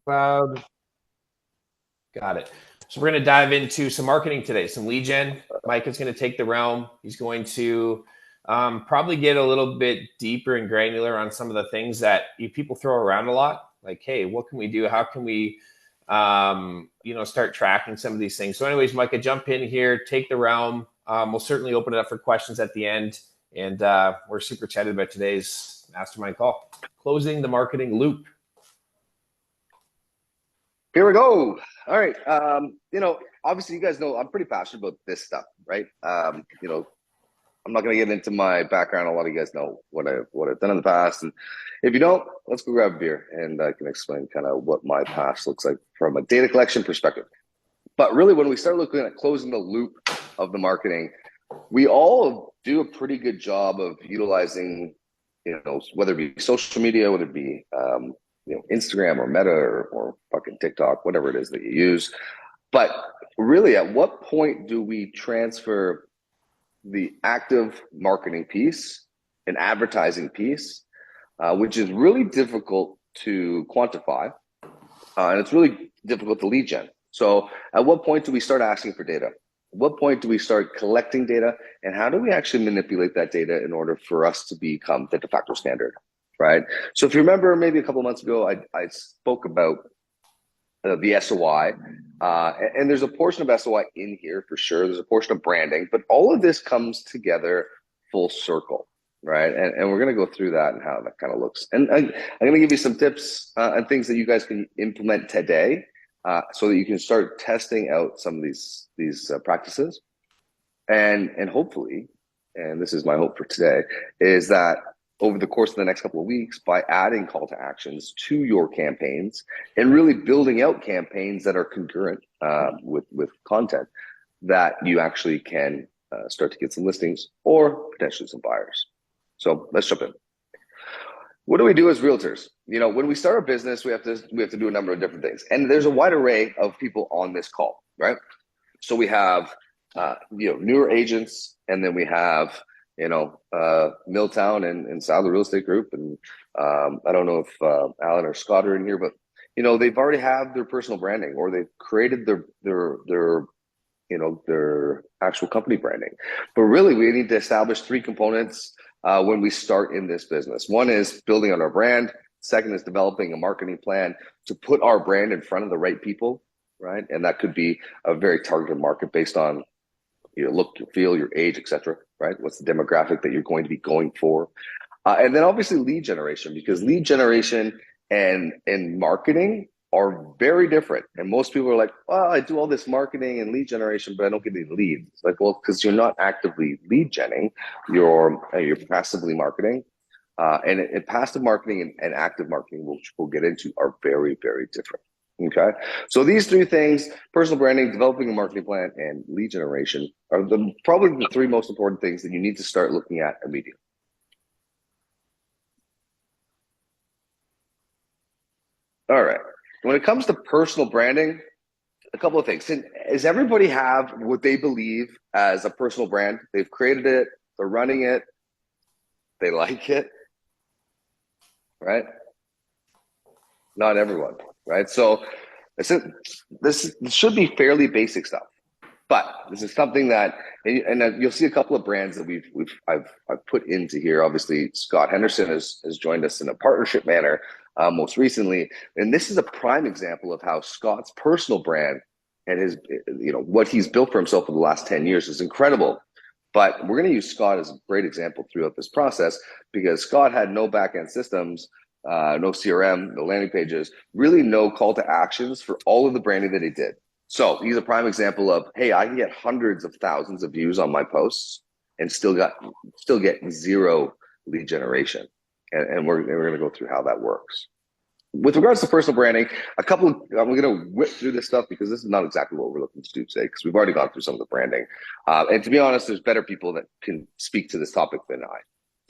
Cloud. Got it. So we're going to dive into some marketing today, some lead gen. Mike is going to take the realm. He's going to probably get a little bit deeper and granular on some of the things that people throw around a lot. Like, hey, what can we do? How can we, start tracking some of these things? So, anyways, Micah, jump in here, take the realm. We'll certainly open it up for questions at the end, and we're super excited about today's mastermind call, closing the marketing loop. Here we go. All right. Obviously you guys know I'm pretty passionate about this stuff, right? I'm not going to get into my background. A lot of you guys know what I've done in the past. And if you don't, let's go grab a beer and I can explain kind of what my past looks like from a data collection perspective. But really, when we start looking at closing the loop of the marketing, we all do a pretty good job of utilizing, whether it be social media, whether it be, Instagram or Meta or fucking TikTok, whatever it is that you use. But really, at what point do we transfer the active marketing piece and advertising piece, which is really difficult to quantify, and it's really difficult to lead gen. So at what point do we start asking for data? At what point do we start collecting data? And how do we actually manipulate that data in order for us to become the de facto standard, right? So if you remember, maybe a couple of months ago, I spoke about the SOI, and there's a portion of SOI in here for sure. There's a portion of branding, but all of this comes together full circle, right? And we're going to go through that and how that kind of looks. And I'm going to give you some tips and things that you guys can implement today, so that you can start testing out some of these practices, and hopefully, and this is my hope for today, is that over the course of the next couple of weeks, by adding call to actions to your campaigns and really building out campaigns that are congruent with content, that you actually can start to get some listings or potentially some buyers. So let's jump in. What do we do as realtors? When we start a business, we have to do a number of different things, and there's a wide array of people on this call, right? So we have newer agents, and then we have Milltown and Sadler Real Estate Group, and I don't know if Alan or Scott are in here, but they've already have their personal branding, or they've created their actual company branding. But really, we need to establish three components when we start in this business. One is building on our brand. Second is developing a marketing plan to put our brand in front of the right people, right? And that could be a very targeted market based on your look, your feel, your age, etc. Right? What's the demographic that you're going to be going for? And then obviously lead generation, because lead generation and marketing are very different. And most people are like, well, I do all this marketing and lead generation, but I don't get any leads. It's like, well, because you're not actively lead genning, you're passively marketing. And passive marketing and active marketing, which we'll get into, are very, very different. Okay, so these three things: personal branding, developing a marketing plan, and lead generation, are probably the three most important things that you need to start looking at immediately. All right. When it comes to personal branding, a couple of things. Does everybody have what they believe as a personal brand? They've created it, they're running it, they like it, right? Not everyone, right? So this should be fairly basic stuff, but this is something that, and you'll see a couple of brands that I've put into here. Obviously, Scott Henderson has joined us in a partnership manner most recently, and this is a prime example of how Scott's personal brand and his, what he's built for himself for the last 10 years is incredible. But we're going to use Scott as a great example throughout this process, because Scott had no back-end systems, no CRM, no landing pages, really no call to actions for all of the branding that he did. So he's a prime example of, hey, I can get hundreds of thousands of views on my posts and still get zero lead generation. And we're going to go through how that works. With regards to personal branding, I'm going to whip through this stuff because this is not exactly what we're looking to do today, because we've already gone through some of the branding. And to be honest, there's better people that can speak to this topic than I.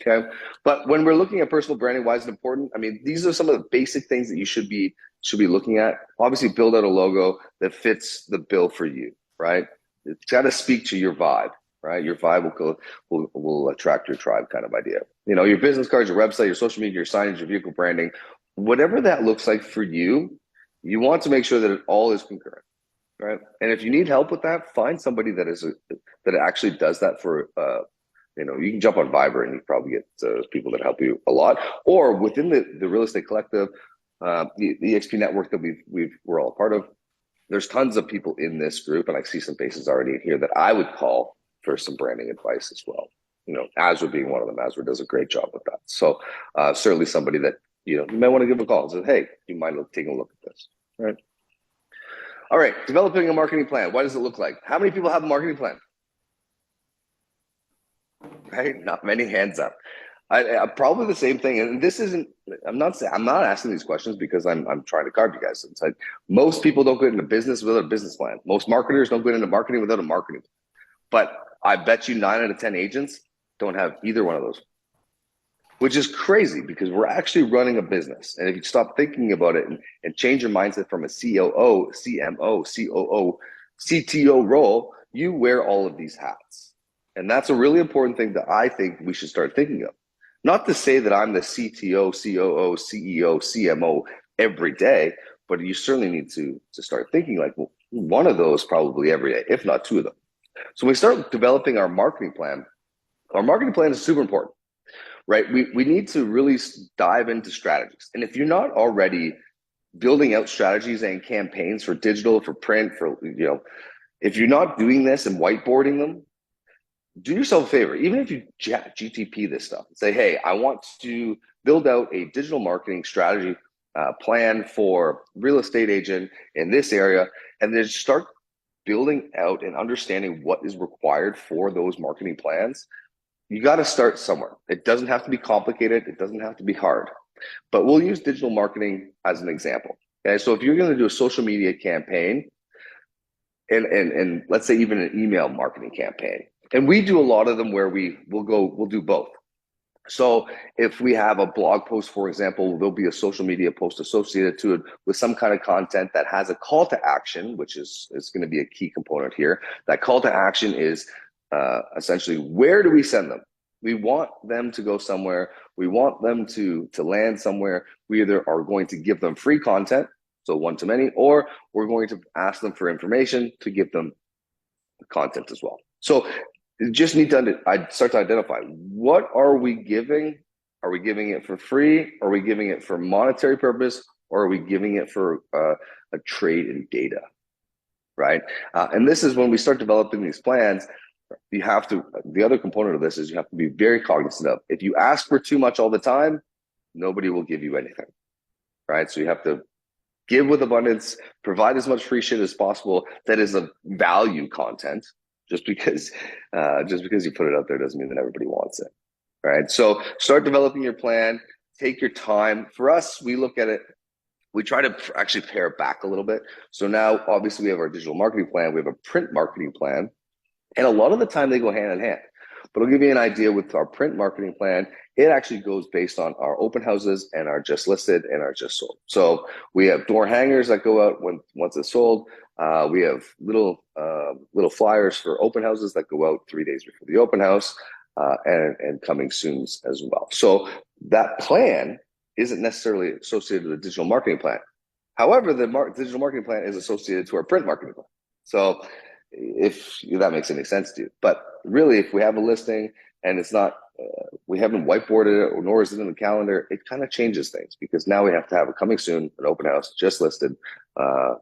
Okay, but when we're looking at personal branding, why is it important? I mean, these are some of the basic things that you should be looking at. Obviously, build out a logo that fits the bill for you, right? It's got to speak to your vibe, right? Your vibe will attract your tribe, kind of idea. Your business cards, your website, your social media, your signage, your vehicle branding, whatever that looks like for you, You want to make sure that it all is concurrent, right? And if you need help with that, find somebody that actually does that for. You can jump on Viber and you probably get people that help you a lot, or within the real estate collective, the EXP network that we're all a part of. There's tons of people in this group, and I see some faces already in here that I would call for some branding advice as well. Azure being one of them. Azure does a great job with that. So certainly somebody that you might want to give a call and say, hey, you mind taking a look at this, right? All right, developing a marketing plan. What does it look like? How many people have a marketing plan? Right, not many hands up. I probably the same thing, and this isn't. I'm not asking these questions because I'm trying to carve you guys. It's like most people don't get into business without a business plan. Most marketers don't get into marketing without a marketing plan. But I bet you 9 out of 10 agents don't have either one of those, which is crazy because we're actually running a business. And if you stop thinking about it and change your mindset from a COO, CMO, COO, CTO role, you wear all of these hats. And that's a really important thing that I think we should start thinking of. Not to say that I'm the CTO, COO, CEO, CMO every day, but you certainly need to start thinking like, well, one of those probably every day, if not two of them. So when we start developing our marketing plan is super important, right? We need to really dive into strategies. And if you're not already building out strategies and campaigns for digital, for print, if you're not doing this and whiteboarding them, do yourself a favor. Even if you GTP this stuff, say, hey, I want to build out a digital marketing strategy plan for real estate agent in this area, and then start building out and understanding what is required for those marketing plans. You got to start somewhere. It doesn't have to be complicated. It doesn't have to be hard. But we'll use digital marketing as an example. Okay, so if you're going to do a social media campaign, and let's say even an email marketing campaign, and we do a lot of them where we'll do both. So if we have a blog post, for example, there'll be a social media post associated to it with some kind of content that has a call to action, which is going to be a key component here. That call to action is essentially, where do we send them? We want them to go somewhere. We want them to land somewhere. We either are going to give them free content, so one-to-many, or we're going to ask them for information to give them content as well. So you just need to start to identify, what are we giving? Are we giving it for free? Are we giving it for monetary purpose? Or are we giving it for a trade in data, right? And this is when we start developing these plans, the other component of this is you have to be very cognizant of, if you ask for too much all the time, nobody will give you anything, right? So you have to give with abundance, provide as much free shit as possible that is of value content. Just because you put it out there doesn't mean that everybody wants it, right? So start developing your plan. Take your time. For us, we look at it. We try to actually pare it back a little bit. So now, obviously, we have our digital marketing plan. We have a print marketing plan, and a lot of the time they go hand in hand. But I'll give you an idea with our print marketing plan. It actually goes based on our open houses and our just listed and our just sold. So we have door hangers that go out once it's sold. We have little flyers for open houses that go out 3 days before the open house, and coming soon as well. So that plan isn't necessarily associated with the digital marketing plan. However, the digital marketing plan is associated to our print marketing plan. So if that makes any sense to you. But really, if we have a listing and it's not, we haven't whiteboarded it, or nor is it in the calendar, it kind of changes things, because now we have to have a coming soon, an open house, just listed,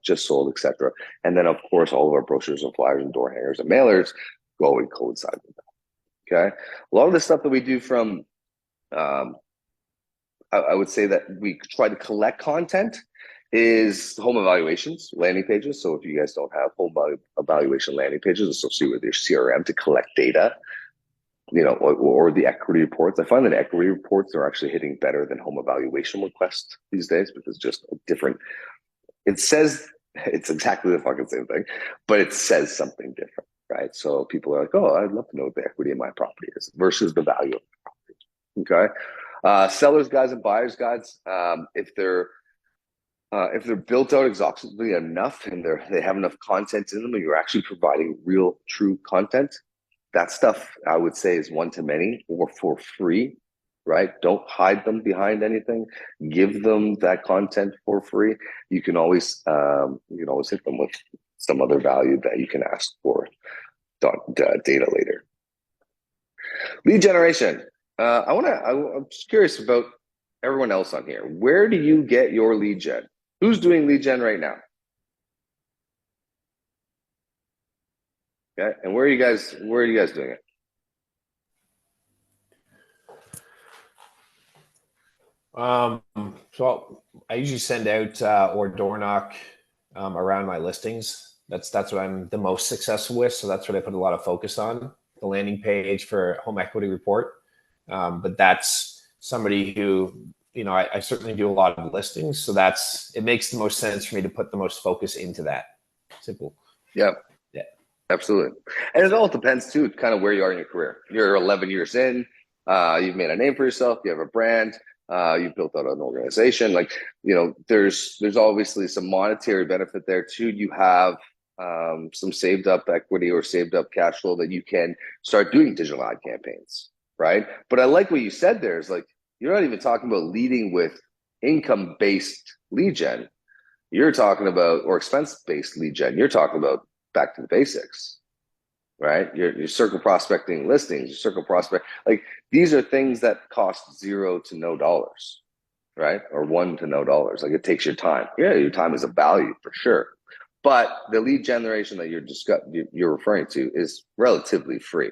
just sold, etc. And then, of course, all of our brochures and flyers and door hangers and mailers go and coincide with that. Okay, a lot of the stuff that we do from, I would say that we try to collect content is home evaluations, landing pages. So if you guys don't have home evaluation landing pages associated with your CRM to collect data, or the equity reports, I find that equity reports are actually hitting better than home evaluation requests these days, because just a different, it says it's exactly the fucking same thing, but it says something different, right? So people are like, oh, I'd love to know what the equity in my property is versus the value of the property. Okay. Sellers guides and buyers guides, if they're built out exhaustively enough and they have enough content in them, and you're actually providing real, true content, that stuff I would say is one-to-many or for free. right? Don't hide them behind anything. Give them that content for free. You can always hit them with some other value that you can ask for data later. Lead generation. I'm just curious about everyone else on here. Where do you get your lead gen? Who's doing lead gen right now? Okay, and where are you guys doing it? Um, so I usually send out or door knock around my listings. That's what I'm the most successful with. So that's what I put a lot of focus on. The landing page for home equity report. But that's somebody who, I certainly do a lot of listings. So it makes the most sense for me to put the most focus into that. Simple. Yeah, Yeah. absolutely. And it all depends too, kind of where you are in your career. You're 11 years in, you've made a name for yourself, you have a brand, you've built out an organization. Like, there's obviously some monetary benefit there too. You have some saved up equity or saved up cash flow that you can start doing digital ad campaigns, right? But I like what you said there is like, you're not even talking about leading with income based lead gen. You're talking about, or expense based lead gen. You're talking about back to the basics, right? You're circle prospecting listings, your circle prospect. Like, these are things that cost zero to no dollars, right? Or one to no dollars. Like, it takes your time. Yeah, your time is a value for sure. But the lead generation that you're referring to is relatively free,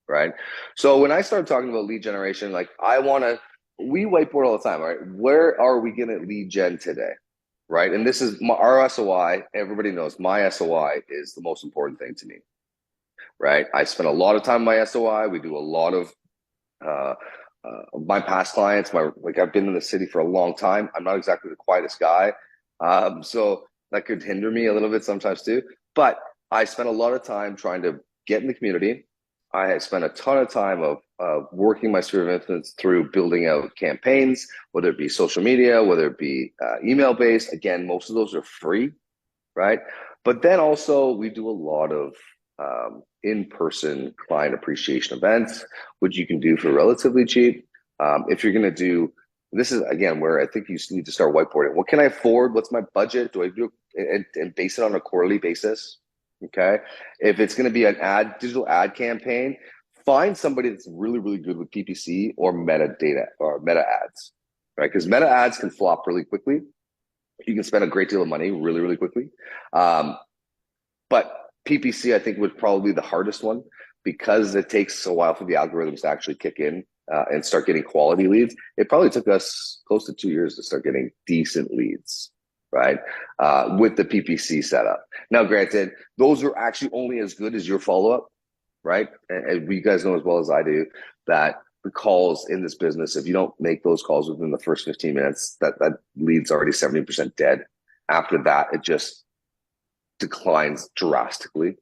right? So when I start talking about lead generation, like, we whiteboard all the time, right? Where are we going to lead gen today? Right. And this is our SOI. Everybody knows my SOI is the most important thing to me. Right. I spend a lot of time on my SOI. We do a lot of uh, my past clients. I've been in the city for a long time. I'm not exactly the quietest guy. So that could hinder me a little bit sometimes too. But I spend a lot of time trying to get in the community. I spent a ton of time of working my sphere of influence through building out campaigns, whether it be social media, whether it be email based. Again, most of those are free, right? But then also we do a lot of in-person client appreciation events, which you can do for relatively cheap. If you're going to do, this is again where I think you need to start whiteboarding. What can I afford? What's my budget? Do I do and base it on a quarterly basis? Okay. If it's going to be an digital ad campaign, find somebody that's really, really good with PPC or metadata or meta ads, right? Because meta ads can flop really quickly. You can spend a great deal of money really, really quickly. But PPC, I think, would probably be the hardest one because it takes a while for the algorithms to actually kick in and start getting quality leads. It probably took us close to 2 years to start getting decent leads, right? With the PPC setup. Now, granted, those are actually only as good as your follow up, right? And you guys know as well as I do that the calls in this business, if you don't make those calls within the first 15 minutes, that lead's already 70% dead. After that, it just declines drastically,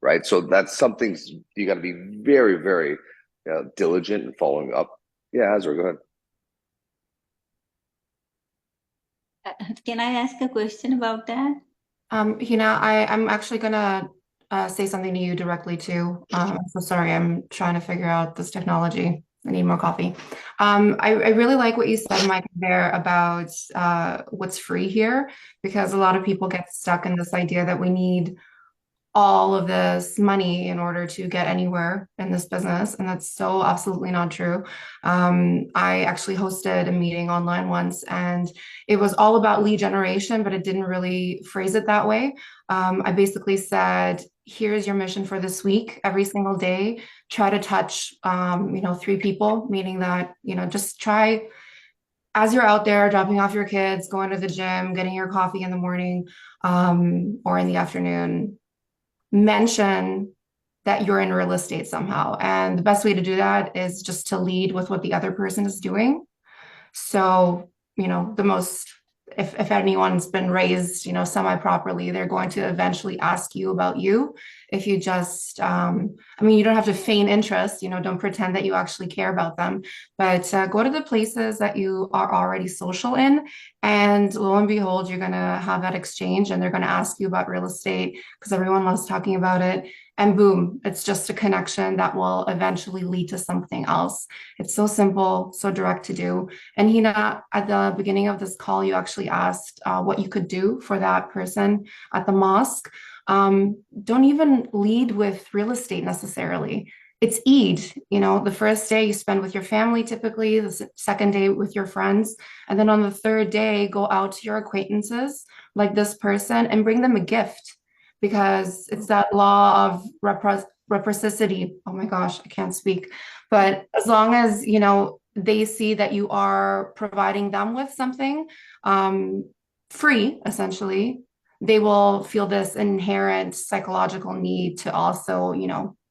right? So that's something you got to be very, very diligent in following up. Yeah, Azra, go ahead. Can I ask a question about that? I'm actually gonna say something to you directly too. So sorry, I'm trying to figure out this technology. I need more coffee. I really like what you said, Mike, there about what's free here, because a lot of people get stuck in this idea that we need all of this money in order to get anywhere in this business. And that's so absolutely not true. I actually hosted a meeting online once, and it was all about lead generation, but it didn't really phrase it that way. I basically said, here's your mission for this week. Every single day, try to touch, 3 people, meaning that, just try as you're out there dropping off your kids, going to the gym, getting your coffee in the morning, or in the afternoon, mention that you're in real estate somehow. And the best way to do that is just to lead with what the other person is doing. So, the most, if anyone's been raised, semi-properly, they're going to eventually ask you about you. If you just, you don't have to feign interest, don't pretend that you actually care about them, but go to the places that you are already social in And lo and behold, you're going to have that exchange and they're going to ask you about real estate because everyone loves talking about it. And boom, it's just a connection that will eventually lead to something else. It's so simple, so direct to do. And Hina, at the beginning of this call, you actually asked what you could do for that person at the mosque. Don't even lead with real estate necessarily. It's Eid, the first day you spend with your family, typically, the second day with your friends. And then on the third day, go out to your acquaintances like this person and bring them a gift because it's that law of reciprocity. Oh my gosh, I can't speak. But as long as, they see that you are providing them with something free, essentially, they will feel this inherent psychological need to also,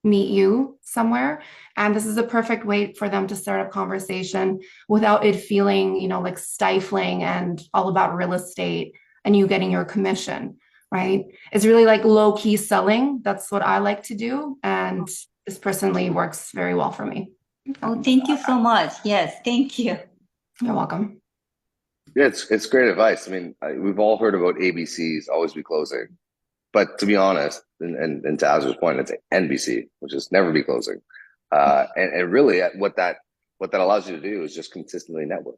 meet you somewhere. And this is a perfect way for them to start a conversation without it feeling, like stifling and all about real estate and you getting your commission, right? It's really like low key selling. That's what I like to do. And this personally works very well for me. Oh, thank you so much. Yes, thank you. You're welcome. Yeah, it's great advice. I mean, we've all heard about ABCs, always be closing. But to be honest, and to Azur's point, it's NBC, which is never be closing. And really, what that allows you to do is just consistently network,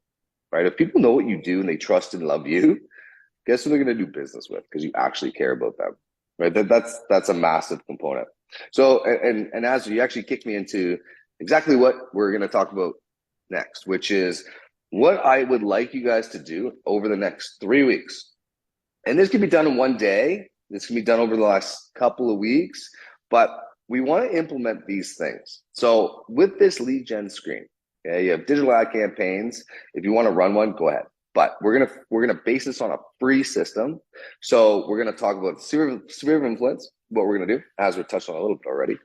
right? If people know what you do and they trust and love you, guess who they're going to do business with because you actually care about them, right? That's a massive component. So, and Azur, you actually kicked me into exactly what we're going to talk about next, which is what I would like you guys to do over the next 3 weeks. And this can be done in one day. This can be done over the last couple of weeks, but we want to implement these things. So with this lead gen screen, okay, you have digital ad campaigns. If you want to run one, go ahead. But we're gonna base this on a free system. So we're gonna talk about sphere of influence, what we're gonna do, as we touched on a little bit already,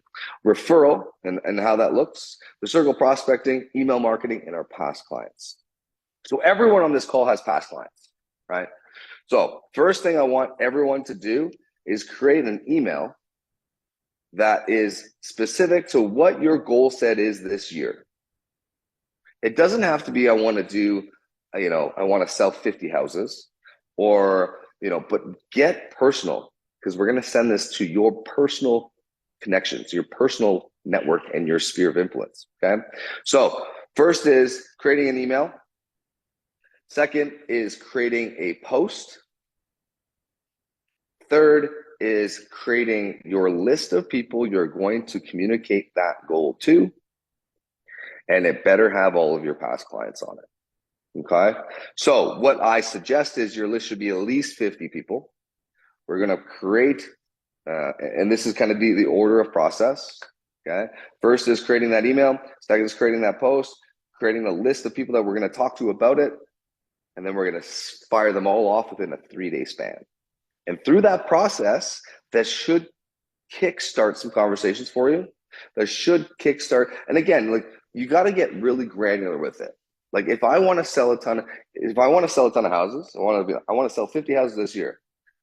referral and how that looks, the circle prospecting, email marketing, and our past clients. So everyone on this call has past clients, right? So first thing I want everyone to do is create an email that is specific to what your goal set is this year. It doesn't have to be, I want to sell 50 houses or, but get personal because we're going to send this to your personal connections, your personal network and your sphere of influence. Okay. So first is creating an email. Second is creating a post. Third is creating your list of people you're going to communicate that goal to. And it better have all of your past clients on it. Okay. So what I suggest is your list should be at least 50 people. We're going to create, and this is kind of the order of process. Okay. First is creating that email. Second is creating that post, creating a list of people that we're going to talk to about it. And then we're going to fire them all off within a 3-day span. And through that process, that should kickstart some conversations for you. That should kickstart. And again, like you got to get really granular with it. Like if I want to sell a ton of houses, I want to sell 50 houses this year.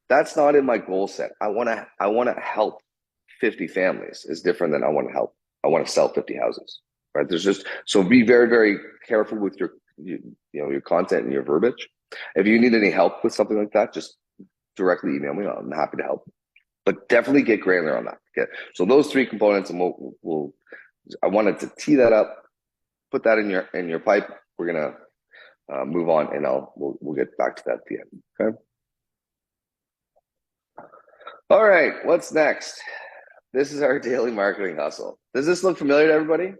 That's not in my goal set. I want to help 50 families is different than I want to sell 50 houses. Right? There's just, so be very, very careful with your content and your verbiage. If you need any help with something like that, just directly email me. I'm happy to help. But definitely get granular on that. Okay. So those 3 components, and I wanted to tee that up, put that in your pipe. We're gonna move on, and we'll get back to that at the end. Okay. All right. What's next? This is our daily marketing hustle. Does this look familiar to everybody?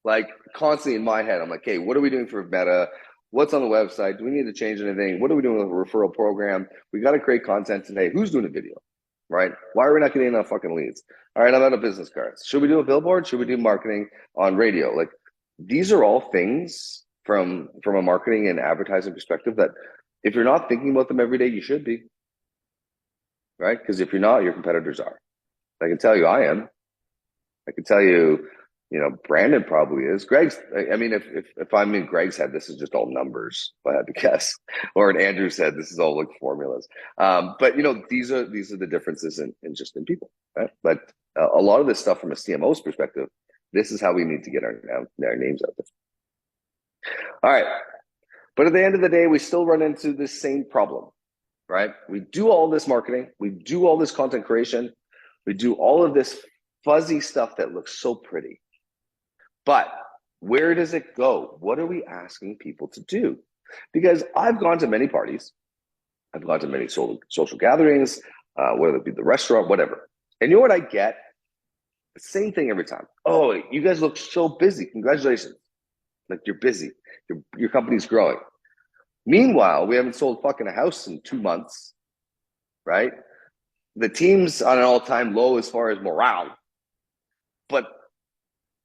Like constantly in my head, I'm like, hey, what are we doing for Meta? What's on the website? Do we need to change anything? What are we doing with a referral program? We got to create content today. Who's doing a video? Right? Why are we not getting enough fucking leads? All right, I'm out of business cards. Should we do a billboard? Should we do marketing on radio? Like these are all things from a marketing and advertising perspective that if you're not thinking about them every day, you should be. Right? Because if you're not, your competitors are. I can tell you I am. I can tell you, Brandon probably is. Greg's, I mean, if I'm in Greg's head, this is just all numbers, if I had to guess. Or in Andrew's head, this is all like formulas. But these are the differences in people, right? But a lot of this stuff from a CMO's perspective, this is how we need to get our names out there. All right. But at the end of the day, we still run into this same problem, right? We do all this marketing, we do all this content creation, we do all of this fuzzy stuff that looks so pretty. But where does it go? What are we asking people to do? Because I've gone to many parties, I've gone to many social gatherings, whether it be the restaurant, whatever. And you know what I get? The same thing every time. Oh, you guys look so busy. Congratulations. Like, you're busy. Your company's growing. Meanwhile, we haven't sold fucking a house in 2 months, right? The team's on an all-time low as far as morale. But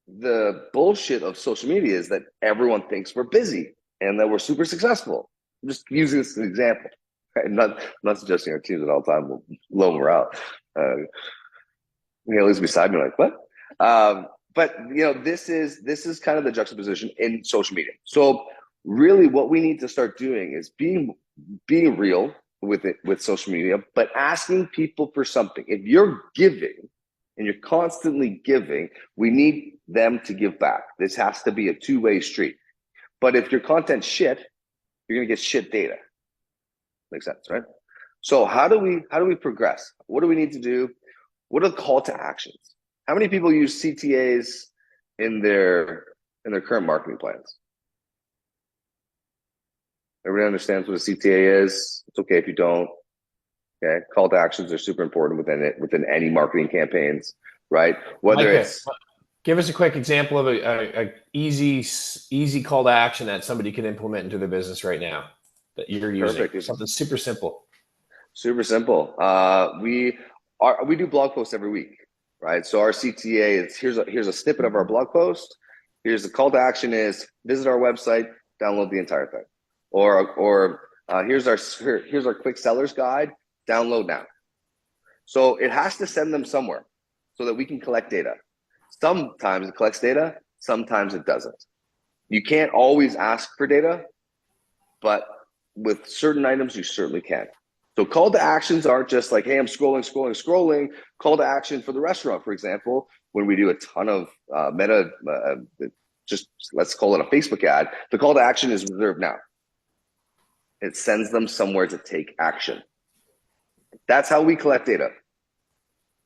the bullshit of social media is that everyone thinks we're busy and that we're super successful. I'm just using this as an example. Right? I'm not suggesting our team's at all-time low morale. Lee's beside me like, what? But this is kind of the juxtaposition in social media. So really what we need to start doing is being real with social media, but asking people for something. If you're giving and you're constantly giving, we need them to give back. This has to be a two-way street. But if your content's shit, you're gonna get shit data. Makes sense, right? So how do we progress? What do we need to do? What are the call to actions? How many people use CTAs in their current marketing plans? Everybody understands what a CTA is. It's okay if you don't. Okay, call to actions are super important within any marketing campaigns, right? Whether Micah, it's give us a quick example of a easy call to action that somebody can implement into their business right now that you're using. Perfect. Something super simple. Super simple. We do blog posts every week, right? So our CTA is here's a snippet of our blog post. Here's the call to action is visit our website, download the entire thing, or here's our quick sellers guide, download now. So it has to send them somewhere so that we can collect data. Sometimes it collects data, sometimes it doesn't. You can't always ask for data, but with certain items you certainly can. So call to actions aren't just like, hey, I'm scrolling. Call to action for the restaurant, for example, when we do a ton of meta, just let's call it a Facebook ad, the call to action is reserved now. It sends them somewhere to take action. That's how we collect data.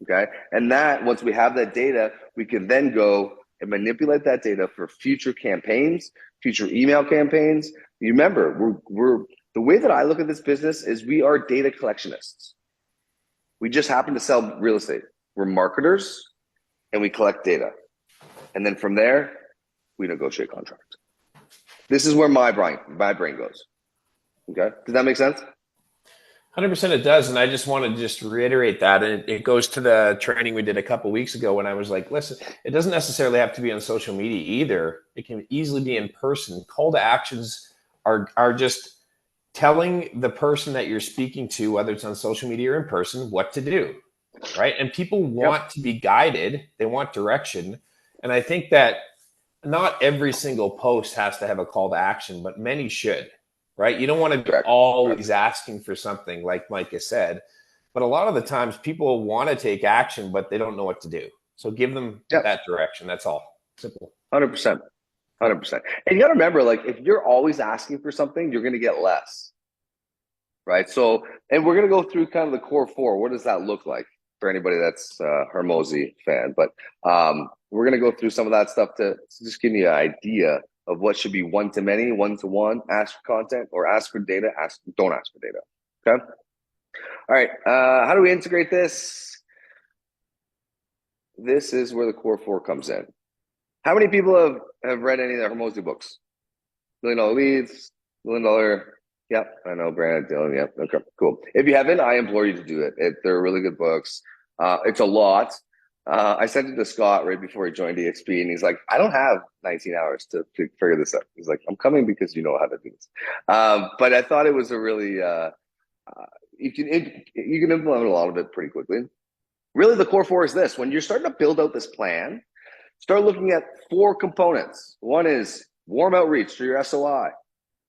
Okay. And that once we have that data, we can then go and manipulate that data for future campaigns, future email campaigns. You remember, we're the way that I look at this business is we are data collectionists. We just happen to sell real estate. We're marketers and we collect data. And then from there, we negotiate contracts. This is where my brain goes. Okay. Does that make sense? 100% it does. And I just want to just reiterate that. And it goes to the training we did a couple of weeks ago when I was like, listen, it doesn't necessarily have to be on social media either. It can easily be in person. Call to actions are just telling the person that you're speaking to, whether it's on social media or in person, what to do, right? And people want to be guided. They want direction. And I think that not every single post has to have a call to action, but many should, right? You don't want to be always asking for something like Mica said, but a lot of the times people want to take action, but they don't know what to do. So give them that direction. That's all. Simple. 100%. 100%. And you got to remember, like, if you're always asking for something, you're going to get less, right? So, and we're going to go through kind of the core four. What does that look like for anybody that's a Hermosi fan? But we're going to go through some of that stuff to just give you an idea of what should be one-to-many, one-to-one, ask for content, or ask for data, don't ask for data, okay? All right, how do we integrate this? This is where the core four comes in. How many people have read any of the Hermosi books? $1 Million Leads, $1 Million. Yep, I know, Brandon, Dylan. Yep, okay, cool. If you haven't, I implore you to do it. They're really good books. It's a lot. I sent it to Scott right before he joined EXP, and he's like, I don't have 19 hours to figure this out. He's like, I'm coming because you know how to do this. But I thought it was a really, you can implement a lot of it pretty quickly. Really, the core four is this. When you're starting to build out this plan, start looking at 4 components. One is warm outreach through your SOI,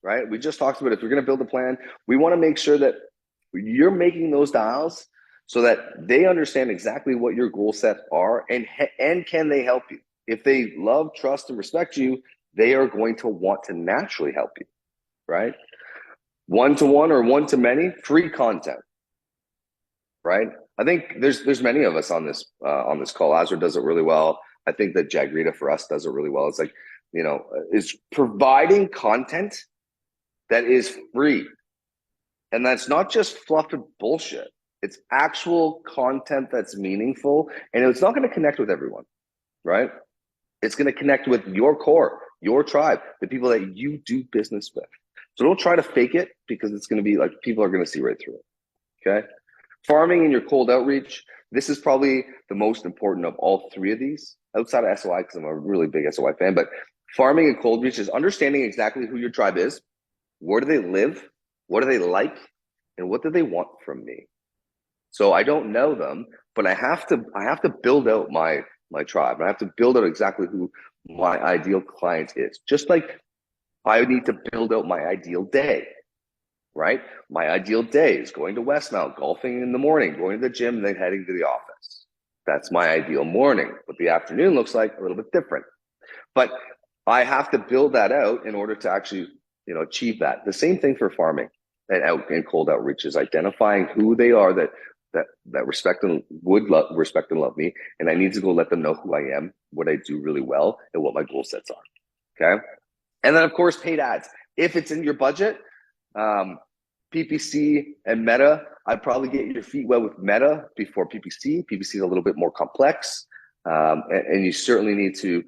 right? We just talked about if you're going to build a plan, we want to make sure that you're making those dials so that they understand exactly what your goal sets are and can they help you. If they love, trust, and respect you, they are going to want to naturally help you. right? One-to-one or one-to-many, free content, right? I think there's many of us on this call. Azure does it really well. I think that Jagrita for us does it really well. It's like, is providing content that is free. And that's not just fluff and bullshit. It's actual content that's meaningful, and it's not going to connect with everyone, right? It's going to connect with your core, your tribe, the people that you do business with. So don't try to fake it, because it's going to be like people are going to see right through it. Okay. Farming and your cold outreach. This is probably the most important of all three of these outside of SOI, because I'm a really big SOI fan. But farming and cold outreach is understanding exactly who your tribe is, where do they live, what do they like, and what do they want from me. So I don't know them, but I have to build out my tribe. I have to build out exactly who my ideal client is. Just like I need to build out my ideal day, right? My ideal day is going to Westmount, golfing in the morning, going to the gym, and then heading to the office. That's my ideal morning. But the afternoon looks like a little bit different. But I have to build that out in order to actually, achieve that. The same thing for farming and cold outreach is identifying who they are that respect and would respect and love me, and I need to go let them know who I am, what I do really well, and what my goal sets are. Okay, and then of course paid ads. If it's in your budget, PPC and Meta, I'd probably get your feet wet with Meta before PPC. PPC is a little bit more complex, and you certainly need to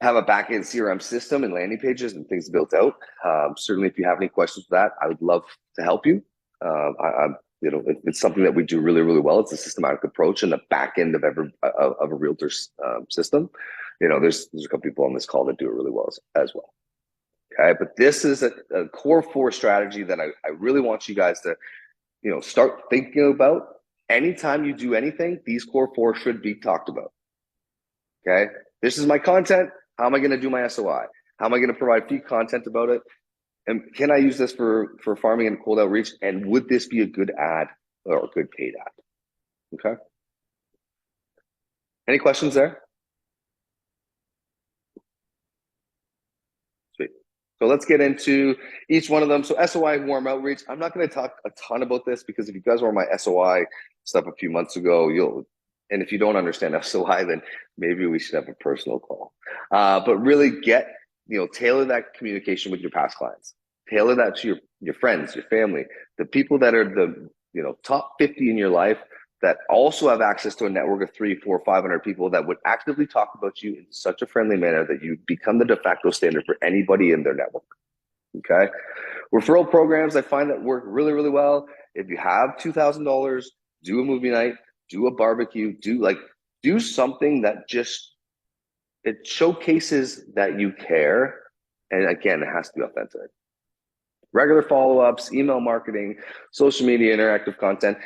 have a backend CRM system and landing pages and things built out. Certainly, if you have any questions for that, I would love to help you. It's something that we do really, really well. It's a systematic approach in the back end of a realtor's system. There's a couple people on this call that do it really well as well. Okay, but this is a core 4 strategy that I really want you guys to, start thinking about. Anytime you do anything, these core 4 should be talked about. Okay, this is my content. How am I going to do my SOI? How am I going to provide feed content about it? And can I use this for farming and cold outreach? And would this be a good ad or a good paid ad? Okay. Any questions there? Sweet. So let's get into each one of them. So SOI warm outreach. I'm not going to talk a ton about this, because if you guys were on my SOI stuff a few months ago, and if you don't understand SOI, then maybe we should have a personal call. But really tailor that communication with your past clients. Tailor that to your friends, your family, the people that are the top 50 in your life that also have access to a network of 300, 400, 500 people that would actively talk about you in such a friendly manner that you become the de facto standard for anybody in their network. Okay. Referral programs, I find that work really, really well. If you have $2,000, do a movie night, do a barbecue, do something that it showcases that you care. And again, it has to be authentic. Regular follow-ups, email marketing, social media, interactive content.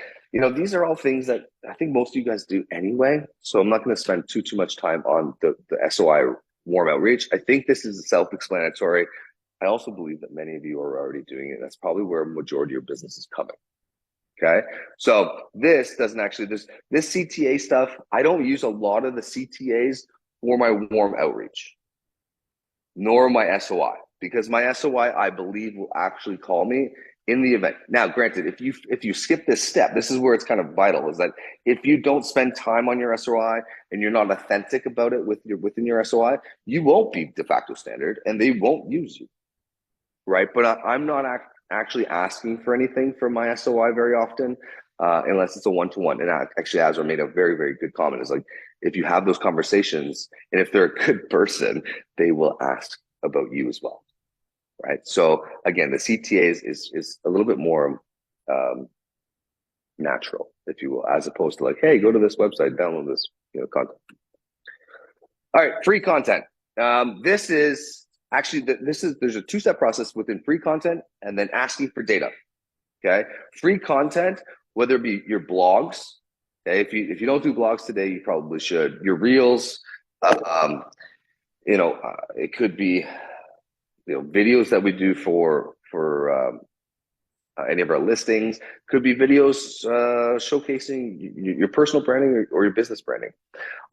These are all things that I think most of you guys do anyway. So I'm not going to spend too much time on the SOI warm outreach. I think this is self-explanatory. I also believe that many of you are already doing it. That's probably where a majority of your business is coming. Okay. So this doesn't actually, this CTA stuff, I don't use a lot of the CTAs for my warm outreach, nor my SOI, because my SOI, I believe, will actually call me in the event. Now, granted, if you skip this step, this is where it's kind of vital, is that if you don't spend time on your SOI and you're not authentic about it within your SOI, you won't be de facto standard and they won't use you, right? But I'm not actually asking for anything from my SOI very often, unless it's a one-to-one. And actually, Azra made a very, very good comment. It's like, if you have those conversations and if they're a good person, they will ask about you as well. Right. So again, the CTA is a little bit more natural, if you will, as opposed to like, hey, go to this website, download this content. All right, free content. This is actually there's a 2-step process within free content and then asking for data. Okay, free content, whether it be your blogs. Okay, if you don't do blogs today, you probably should. Your reels, it could be videos that we do for any of our listings, could be videos showcasing your personal branding or your business branding.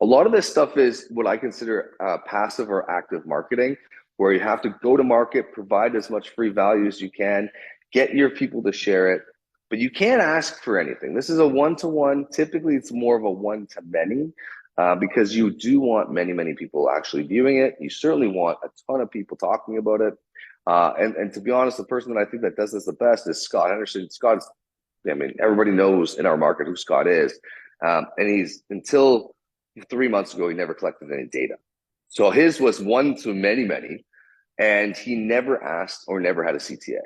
A lot of this stuff is what I consider passive or active marketing. where you have to go to market, provide as much free value as you can, get your people to share it, but you can't ask for anything. This is a one-to-one. Typically, it's more of a one-to-many because you do want many, many people actually viewing it. You certainly want a ton of people talking about it. And to be honest, the person that I think that does this the best is Scott Henderson. Scott's, I mean, everybody knows in our market who Scott is. And he's, until 3 months ago, he never collected any data. So his was one to many, many, and he never asked or never had a CTA.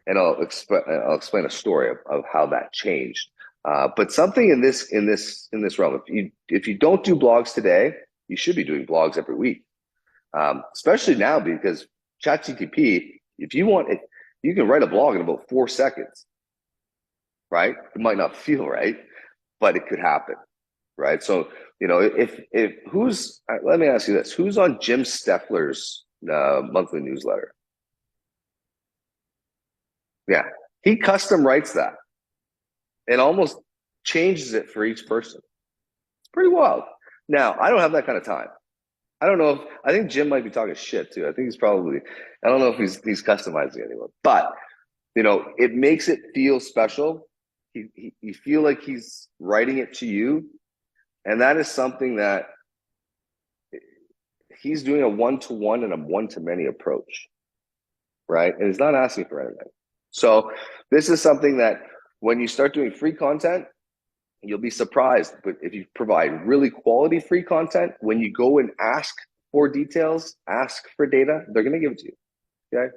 And I'll explain a story of how that changed. But something in this realm, if you don't do blogs today, you should be doing blogs every week, especially now because ChatGPT, if you want it, you can write a blog in about 4 seconds, right? It might not feel right, but it could happen, right? So, you know, if who's, let me ask you this, who's on Jim Steffler's monthly newsletter? Yeah, he custom writes that and almost changes it for each person. It's pretty wild. Now, I don't have that kind of time. I don't know if, I think Jim might be talking shit too. I think he's probably, I don't know if he's customizing anyone, but you know, it makes it feel special. You feel like he's writing it to you. And that is something that he's doing a one-to-one and a one-to-many approach, right? And he's not asking for anything. So this is something that when you start doing free content, you'll be surprised. But if you provide really quality free content, when you go and ask for details, ask for data, they're going to give it to you. Okay.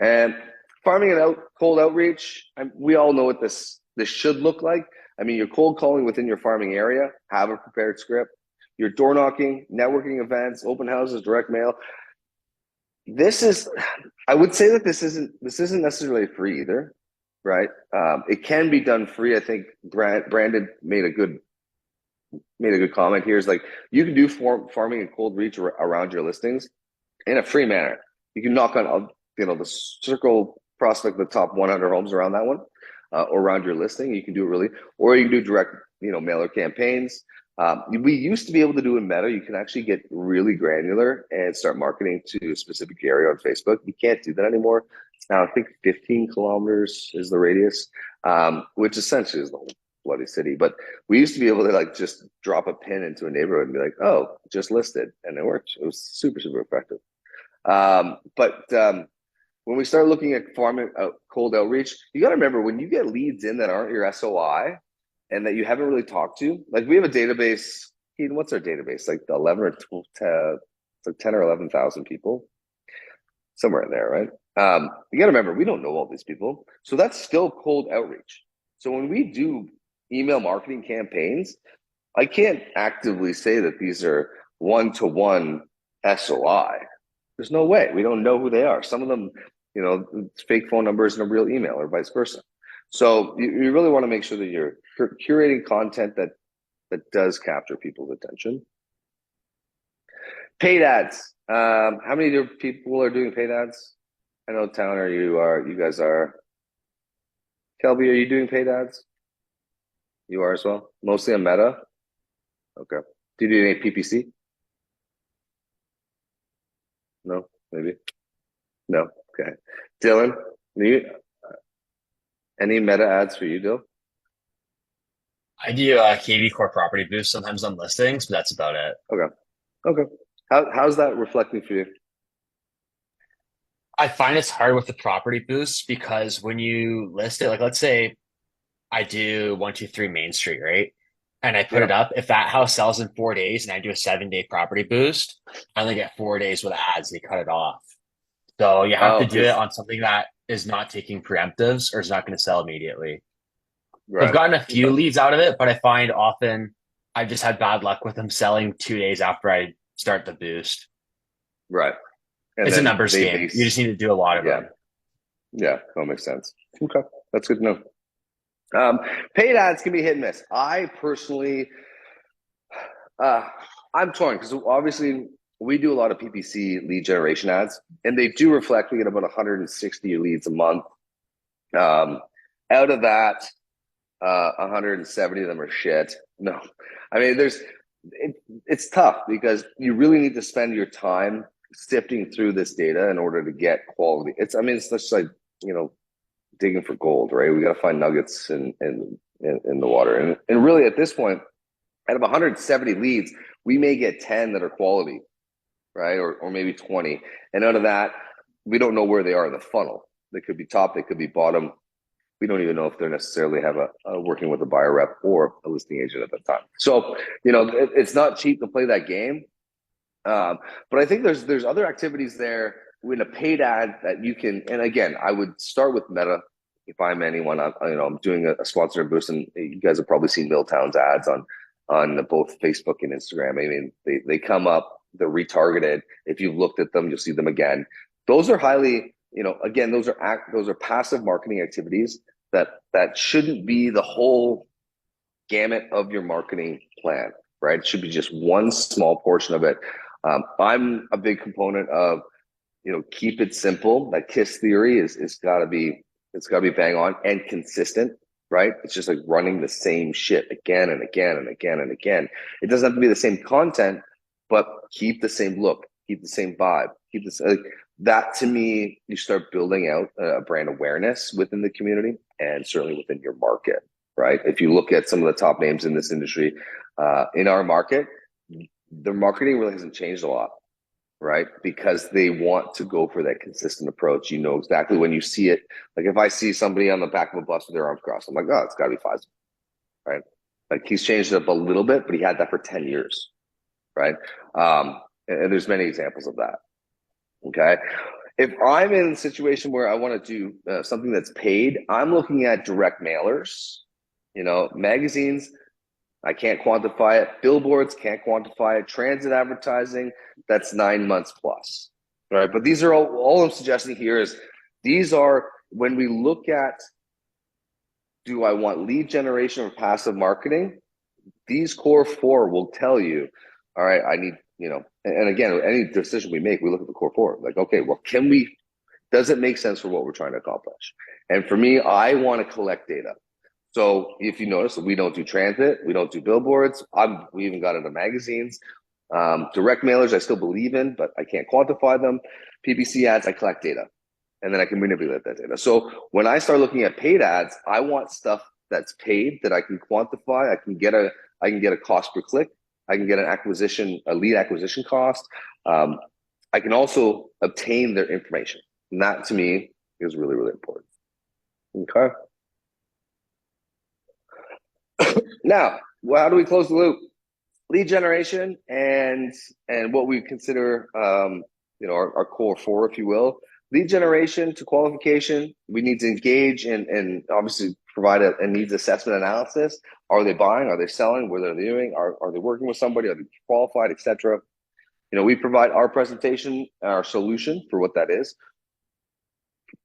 And farming it out, cold outreach, we all know what this should look like. I mean, you're cold calling within your farming area, have a prepared script. You're door knocking, networking events, open houses, direct mail. This is, I would say that this isn't necessarily free either, right? It can be done free. I think Brandon made a good comment here. Is like, you can do farming and cold reach around your listings in a free manner. You can knock on, you know, the circle prospect, the top 100 homes around that one, or around your listing. You can do it really, or you can do direct, you know, mailer campaigns. We used to be able to do in Meta. You can actually get really granular and start marketing to a specific area on Facebook. You can't do that anymore. Now I think 15 kilometers is the radius, which essentially is the whole bloody city. But we used to be able to like just drop a pin into a neighborhood and be like, oh, just listed, and it worked. It was super, super effective. But when we start looking at farming cold outreach, you got to remember, when you get leads in that aren't your SOI and that you haven't really talked to, like we have a database. What's our database? Like 11 or 12, it's like 10 or 11,000 people, somewhere in there, right? You got to remember, we don't know all these people, so that's still cold outreach. So when we do email marketing campaigns, I can't actively say that these are one-to-one SOI. There's no way. We don't know who they are. Some of them, you know, it's fake phone numbers and a real email, or vice versa. So you really want to make sure that you're curating content that does capture people's attention. Paid ads. How many people are doing paid ads? I know, Towner, you guys are. Kelby, are you doing paid ads? You are as well? Mostly on Meta? Okay. Do you do any PPC? No, maybe. No. Okay. Dylan, any Meta ads for you, Dylan? I do KV Core Property Boost sometimes on listings, but that's about it. Okay. Okay. How's that reflecting for you? I find it's hard with the property boost because when you list it, like let's say I do 123 Main Street, right? And I put it up. If that house sells in 4 days and I do a 7-day property boost, I only get 4 days with ads. They cut it off. So you have to do it on something that is not taking preemptives or is not going to sell immediately. Right. I've gotten a few leads out of it, but I find often I've just had bad luck with them selling 2 days after I start the boost. Right. And it's a numbers game. You just need to do a lot of them. Yeah, that makes sense. Okay, that's good to know. Paid ads can be hit and miss. I personally, I'm torn because obviously we do a lot of PPC lead generation ads, and they do reflect we get about 160 leads a month. Out of that, 170 of them are shit. No, I mean it's tough because you really need to spend your time sifting through this data in order to get quality. It's just like, digging for gold, right? We got to find nuggets in the water. And really at this point, out of 170 leads, we may get 10 that are quality, right? Or maybe 20. And out of that, we don't know where they are in the funnel. They could be top, they could be bottom. We don't even know if they necessarily have a working with a buyer rep or a listing agent at that time. So, it's not cheap to play that game. But I think there's other activities there in a paid ad that you can, and again, I would start with Meta. If I'm anyone, I'm doing a sponsored boost, and you guys have probably seen Milltown's ads on both Facebook and Instagram. I mean, they come up, they're retargeted. If you've looked at them, you'll see them again. Those are highly, again, those are passive marketing activities that shouldn't be the whole gamut of your marketing plan, right? It should be just one small portion of it. I'm a big component of, keep it simple. That KISS theory it's got to be bang on and consistent, right? It's just like running the same shit again and again and again and again. It doesn't have to be the same content, but keep the same look, keep the same vibe, keep this. That to me, you start building out a brand awareness within the community and certainly within your market, right? If you look at some of the top names in this industry, in our market, their marketing really hasn't changed a lot, right? Because they want to go for that consistent approach. You know exactly when you see it. Like if I see somebody on the back of a bus with their arms crossed, I'm like, oh, it's got to be Faisal, right? Like he's changed it up a little bit, but he had that for 10 years, right? And there's many examples of that. Okay. If I'm in a situation where I want to do something that's paid, I'm looking at direct mailers, magazines. I can't quantify it. Billboards, can't quantify it. Transit advertising, that's 9 months plus, right? But these are all I'm suggesting here is these are, when we look at, do I want lead generation or passive marketing? These core four will tell you, all right, I need, and again, any decision we make, we look at the core four. Like, okay, well, does it make sense for what we're trying to accomplish? And for me, I want to collect data. So if you notice, we don't do transit, we don't do billboards. We even got into magazines. Direct mailers, I still believe in, but I can't quantify them. PPC ads, I collect data, and then I can manipulate that data. So when I start looking at paid ads, I want stuff that's paid that I can quantify. I can get a cost per click. I can get a lead acquisition cost. I can also obtain their information, and that to me is really, really important. Okay. Now, how do we close the loop? Lead generation and what we consider, our core four, if you will. Lead generation to qualification, we need to engage and obviously provide a needs assessment analysis. Are they buying? Are they selling? What are they doing? Are they working with somebody? Are they qualified, etc.? We provide our presentation, our solution for what that is.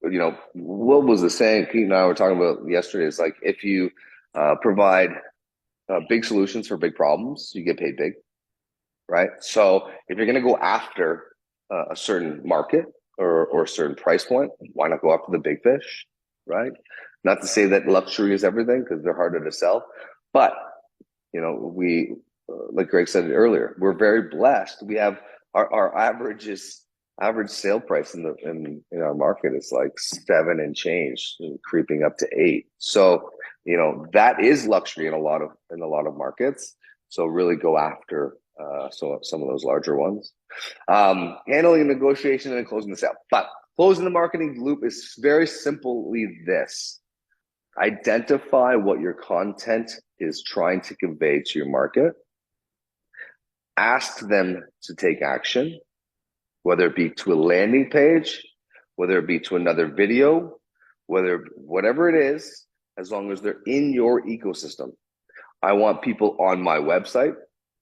What was the saying Pete and I were talking about yesterday is like, if you provide big solutions for big problems, you get paid big, right? So if you're going to go after a certain market or a certain price point, why not go after the big fish, right? Not to say that luxury is everything, because they're harder to sell, but we, like Greg said earlier, we're very blessed. We have our average sale price in our market is like 7 and change, creeping up to 8. So that is luxury in a lot of markets. So really go after some of those larger ones. Handling negotiation and closing the sale. But closing the marketing loop is very simply this: identify what your content is trying to convey to your market. Ask them to take action, whether it be to a landing page, whether it be to another video, whatever it is, as long as they're in your ecosystem. I want people on my website.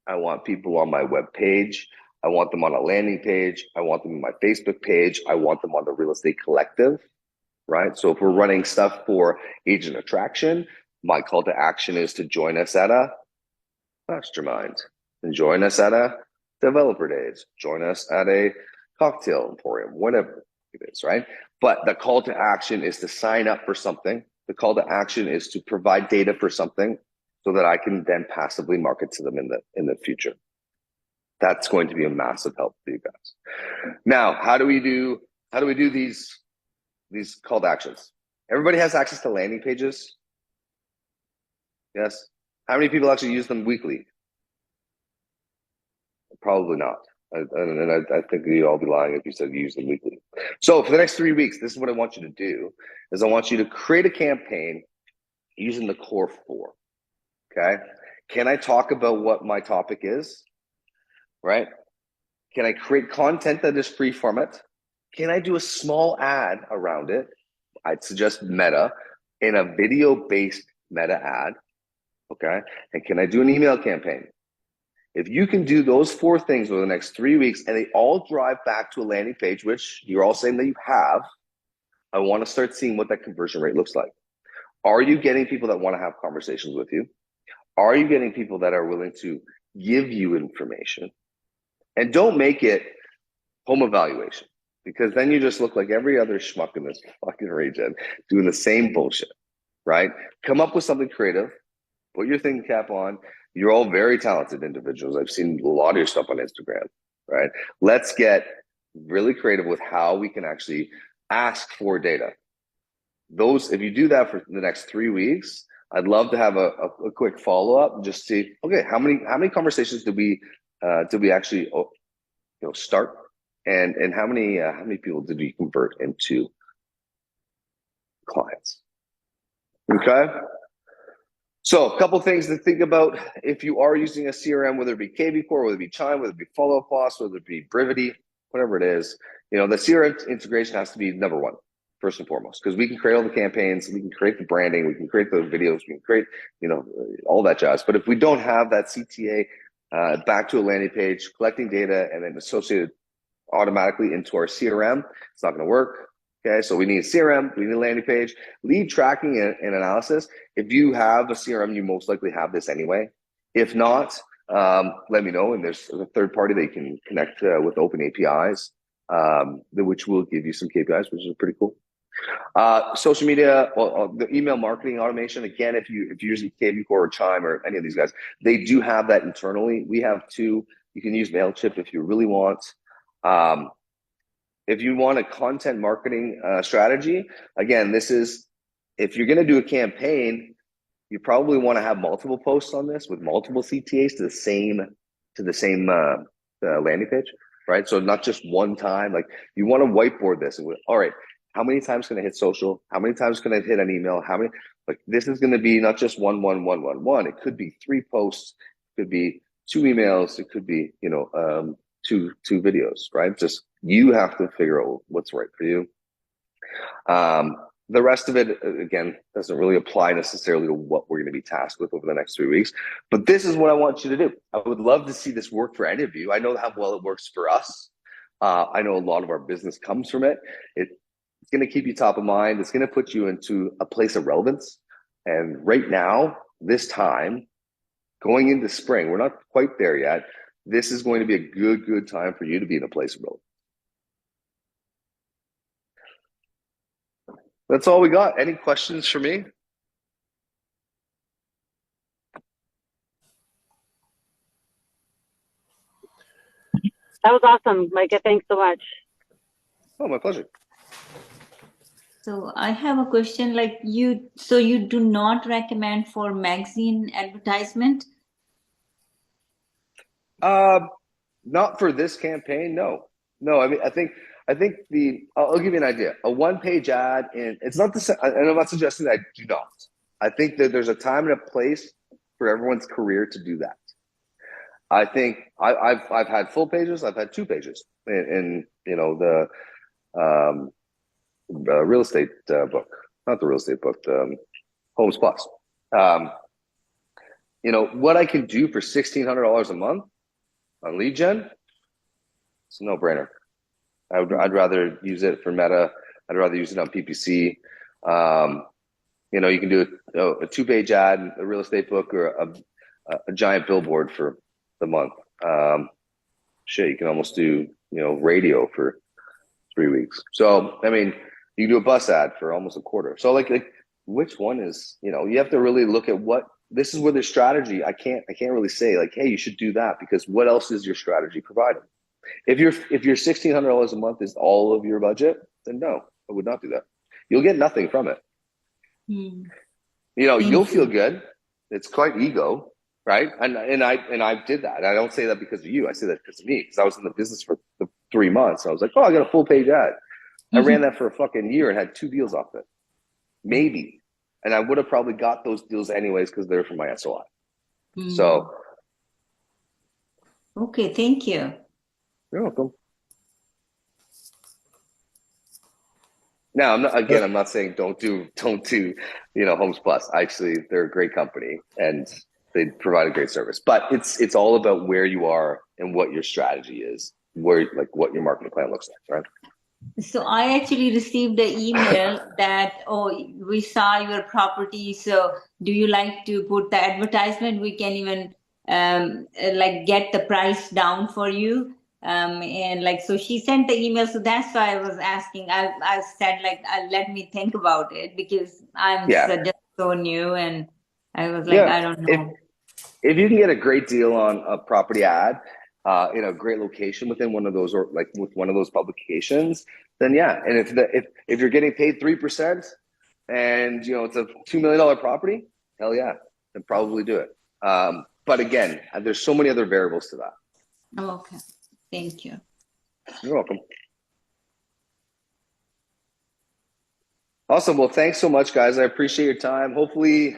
I want people on my web page. I want them on a landing page. I want them on my Facebook page. I want them on the Real Estate Collective, right? So if we're running stuff for agent attraction, my call to action is to join us at a mastermind, and join us at a developer days, join us at a cocktail emporium, whatever it is, right? But the call to action is to sign up for something. The call to action is to provide data for something so that I can then passively market to them in the future. That's going to be a massive help for you guys. Now, how do we do these call to actions? Everybody has access to landing pages. Yes. How many people actually use them weekly? Probably not. I think you'd all be lying if you said you use them weekly. So for the next 3 weeks, this is what I want you to do: is I want you to create a campaign using the core 4. Okay. Can I talk about what my topic is? Right. Can I create content that is free format? Can I do a small ad around it? I'd suggest Meta in a video-based Meta ad. Okay. And can I do an email campaign? If you can do those 4 things over the next 3 weeks and they all drive back to a landing page, which you're all saying that you have, I want to start seeing what that conversion rate looks like. Are you getting people that want to have conversations with you? Are you getting people that are willing to give you information? And don't make it home evaluation, because then you just look like every other schmuck in this fucking region doing the same bullshit, right? Come up with something creative, put your thinking cap on. You're all very talented individuals. I've seen a lot of your stuff on Instagram, right? Let's get really creative with how we can actually ask for data. If you do that for the next 3 weeks, I'd love to have a quick follow-up and just see, okay, how many conversations did we actually start, and how many people did we convert into clients? Okay. So a couple things to think about if you are using a CRM, whether it be KV Core, whether it be Chime, whether it be Follow Up Boss, whether it be Brivity, whatever it is, the CRM integration has to be number 1, first and foremost, because we can create all the campaigns, we can create the branding, we can create the videos, we can create, all that jazz. But if we don't have that CTA back to a landing page, collecting data and then associated automatically into our CRM, it's not going to work. Okay, so we need CRM, we need a landing page, lead tracking and analysis. If you have a CRM, you most likely have this anyway. If not, let me know. And there's a third party that you can connect with open APIs, which will give you some KPIs, which is pretty cool. Social media, the email marketing automation. Again, if you're using KV Core or Chime or any of these guys, they do have that internally. We have 2. You can use MailChimp if you really want. If you want a content marketing strategy, again, this is, if you're going to do a campaign, you probably want to have multiple posts on this with multiple CTAs to the same landing page, right? So not just one time. Like, you want to whiteboard this. All right, how many times can I hit social? How many times can I hit an email? Like, this is going to be not just one. It could be 3 posts. It could be 2 emails. It could be, two videos, right? Just, you have to figure out what's right for you. The rest of it, again, doesn't really apply necessarily to what we're going to be tasked with over the next 3 weeks. But this is what I want you to do. I would love to see this work for any of you. I know how well it works for us. I know a lot of our business comes from it. It's going to keep you top of mind. It's going to put you into a place of relevance. And right now, this time, going into spring, we're not quite there yet. This is going to be a good time for you to be in a place of relevance. That's all we got. Any questions for me? That was awesome, Mica. Thanks so much. Oh, my pleasure. So I have a question, like you do not recommend for magazine advertisement? Not for this campaign, no. I mean, I think I'll give you an idea. A 1-page ad, and it's not the, and I'm not suggesting that I do not. I think that there's a time and a place for everyone's career to do that. I think I've had full pages. I've had 2 pages in the real estate book, not the real estate book, Homes Plus. What I can do for $1,600 a month on lead gen, it's a no-brainer. I'd rather use it for Meta. I'd rather use it on PPC. You can do a 2-page ad in a real estate book, or a giant billboard for the month. You can almost do radio for 3 weeks. So I mean, you can do a bus ad for almost a quarter. So like which one is, you have to really look at what this is where their strategy, I can't really say like, hey, you should do that, because what else is your strategy providing? If your $1,600 a month is all of your budget, then no, I would not do that. You'll get nothing from it. Hmm. You'll Thank feel you. good. It's quite ego, right? And I did that. I don't say that because of you. I say that because of me, because I was in the business for the 3 months. I was like, oh, I got a full page ad. I ran that for a fucking year and had 2 deals off it, maybe. And I would have probably got those deals anyways because they're from my SOI. So Okay, thank you. you're welcome. Now, I'm not saying don't do Homes Plus. Actually, they're a great company and they provide a great service. But it's all about where you are and what your strategy is, what your marketing plan looks like, right? So I actually received an email that, oh, we saw your property. So do you like to put the advertisement? We can even like get the price down for you. And like, so she sent the email. So that's why I was asking. I said like, let me think about it, because I'm Yeah. just so new, and I was like, Yeah. I don't know. If you can get a great deal on a property ad in a great location within one of those, or like with one of those publications, then yeah. And if you're getting paid 3% and it's a $2 million property, hell yeah, then probably do it. But again, there's so many other variables to that. Okay, thank you. You're welcome. Awesome. Well, thanks so much, guys. I appreciate your time. Hopefully,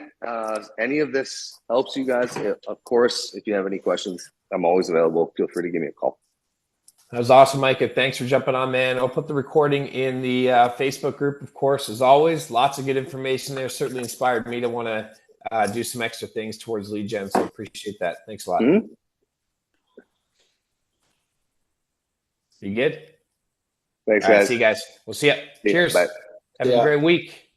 any of this helps you guys. Of course, if you have any questions, I'm always available. Feel free to give me a call. That was awesome, Micah. Thanks for jumping on, man. I'll put the recording in the Facebook group, of course, as always. Lots of good information there. Certainly inspired me to want to do some extra things towards lead gen. So appreciate that. Thanks a lot. Mm-hmm. You good? Thanks, All right, guys. see you guys. We'll see you. Cheers. Bye. Have a great week.